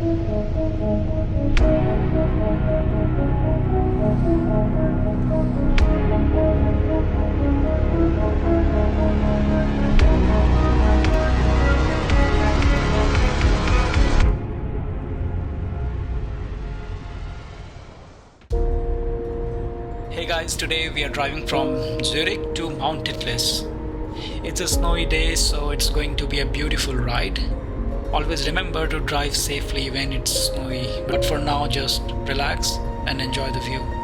Hey guys, today we are driving from Zurich to Mount Titlis. It's a snowy day, so it's going to be a beautiful ride. Always remember to drive safely when it's snowy, but for now just relax and enjoy the view.